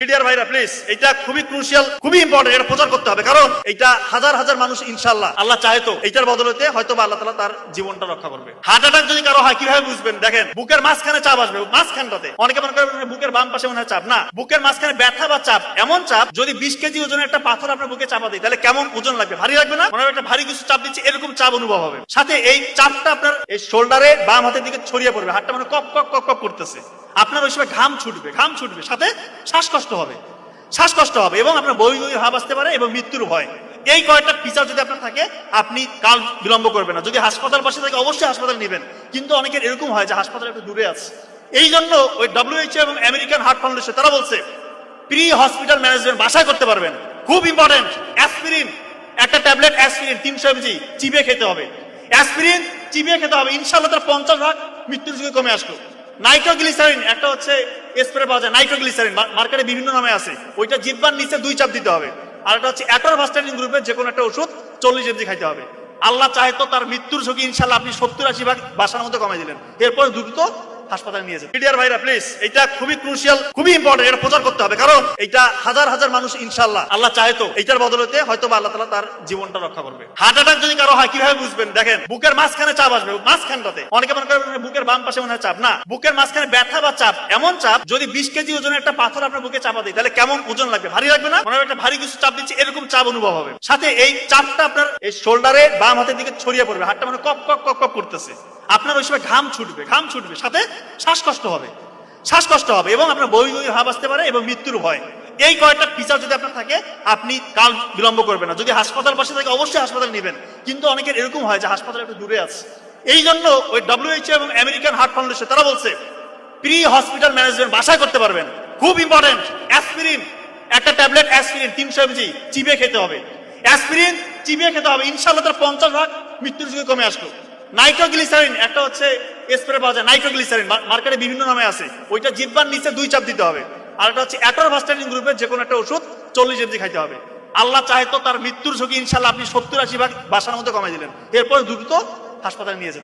মিডিয়ার ভাইরা প্লিজ, এটা খুবই ক্রুশিয়াল, খুবই ইম্পর্টেন্ট, এটা প্রচার করতে হবে। কারণ এটা হাজার হাজার মানুষ ইনশাআল্লাহ আল্লাহ চাহে তো এটার বদলতে হয়তো বা আল্লাহ তাআলা তার জীবনটা রক্ষা করবে। হার্ট অ্যাটাক যদি কারো হয় কিভাবে বুঝবেন? দেখেন, বুকের মাঝখানে চাপ আসবে, মাঝখানটাতে। অনেকে মনে করেন বুকের বাম পাশে মনে হয় চাপ, না, বুকের মাঝখানে ব্যথা বা চাপ, এমন চাপ যদি 20 কেজি ওজনের একটা পাথর আপনার বুকে চাপা দেয় তাহলে কেমন ওজন লাগবে? ভারী লাগবে না? মনে হয় একটা ভারী কিছু চাপ দিচ্ছে, এরকম চাপ অনুভব হবে। সাথে এই চাপটা আপনার এই শোল্ডারে বাম হাতের দিকে ছড়িয়ে পড়বে, হাতটা মানে কপ কপ কপ কপ করতেছে। আপনার ওই সময় ঘাম ছুটবে, সাথে শ্বাসকষ্ট হবে এবং আপনার বই ভাব আসতে পারে এবং মৃত্যুর ভয়। এই কয়েকটা ফিচার যদি আপনার থাকে, আপনি কাল বিলম্ব করবেন না। যদি হাসপাতাল পাশে থাকে অবশ্যই হাসপাতাল নেবেন, কিন্তু অনেকের এরকম হয় যে হাসপাতাল একটু দূরে আছে। এই জন্য ওই WHO এবং আমেরিকান হার্ট ফাউন্ডেশন তারা বলছে প্রি হসপিটাল ম্যানেজমেন্ট বাসায় করতে পারবেন। খুব ইম্পর্টেন্ট, অ্যাসপিরিন, একটা ট্যাবলেট অ্যাসপিরিন 300 mg চিবিয়ে খেতে হবে। অ্যাসপিরিন চিবিয়ে খেতে হবে, ইনশাআল্লাহ তার 50% মৃত্যুর ঝুঁকি কমে আসলো। নাইট্রোগ্লিসারিন একটা হচ্ছে স্প্রে পাওয়া যায়, নাইট্রোগ্লিসারিন মার্কেটে বিভিন্ন নামে আছে, ওইটা জিহ্বার নিচে 2 চাপ দিতে হবে। আর একটা হচ্ছে অ্যাটরভাস্টাটিন গ্রুপের যে কোনো একটা ওষুধ 40 mg খাইতে হবে। আল্লাহ চাহে তো তার মৃত্যুর ঝুঁকি ইনশাআল্লাহ আপনি 70-80% বাসার মধ্যে কমাই দিলেন, এরপর দ্রুত হাসপাতালে নিয়ে যান। মিডিয়ার ভাইরা প্লিজ, এটা খুবই ক্রুশিয়াল, খুবই ইম্পর্টেন্ট, এটা প্রচার করতে হবে। কারণ এটা হাজার হাজার মানুষ ইনশাআল্লাহ আল্লাহ চাহে তো এটার বদলতে হয়তো বা আল্লাহ তাআলা তার জীবনটা রক্ষা করবে। হার্ট অ্যাটাক যদি কারো হয় কিভাবে বুঝবেন? দেখেন, বুকের মাঝখানে চাপ আসবে, মাঝখানটাতে। অনেকে মনে করেন বুকের বাম পাশে মনে হয় চাপ, না, বুকের মাঝখানে ব্যথা বা চাপ, এমন চাপ যদি 20 কেজি ওজনের একটা পাথর আপনার বুকে চাপা দেয় তাহলে কেমন ওজন লাগবে? ভারী লাগবে না? মনে হয় একটা ভারী কিছু চাপ দিচ্ছে, এরকম চাপ অনুভব হবে। সাথে এই চাপটা আপনার এই শোল্ডারে বাম হাতের দিকে ছড়িয়ে পড়বে, হাতটা মানে কপ কপ কপ কপ করতেছে। আপনার ওই সময় ঘাম ছুটবে, সাথে শ্বাসকষ্ট হবে এবং আপনার বই ভাব আসতে পারে এবং মৃত্যুর ভয়। এই কয়েকটা ফিচার যদি আপনার থাকে, আপনি কাল বিলম্ব করবেন না। যদি হাসপাতাল পাশে থাকে অবশ্যই হাসপাতাল নেবেন, কিন্তু অনেকের এরকম হয় যে হাসপাতাল একটু দূরে আছে। এই জন্য ওই WHO এবং আমেরিকান হার্ট ফাউন্ডেশন তারা বলছে প্রি হসপিটাল ম্যানেজমেন্ট বাসায় করতে পারবেন। খুব ইম্পর্টেন্ট, অ্যাসপিরিন, একটা ট্যাবলেট অ্যাসপিরিন 300 mg চিবিয়ে খেতে হবে। অ্যাসপিরিন চিবিয়ে খেতে হবে, ইনশাআল্লাহ তার 50% মৃত্যুর ঝুঁকি কমে আসলো। নাইট্রোগ্লিসারিন একটা হচ্ছে স্প্রে পাওয়া যায়, নাইট্রোগ্লিসারিন মার্কেটে বিভিন্ন নামে আছে, ওইটা জিহ্বার নিচে 2 চাপ দিতে হবে। আর একটা হচ্ছে অ্যাটরভাস্টাটিন গ্রুপের যে কোনো একটা ওষুধ 40 mg খাইতে হবে। আল্লাহ চাহে তো তার মৃত্যুর ঝুঁকি ইনশাআল্লাহ আপনি 70-80% বাসার মধ্যে কমাই দিলেন, এরপর দ্রুত হাসপাতালে নিয়ে যান।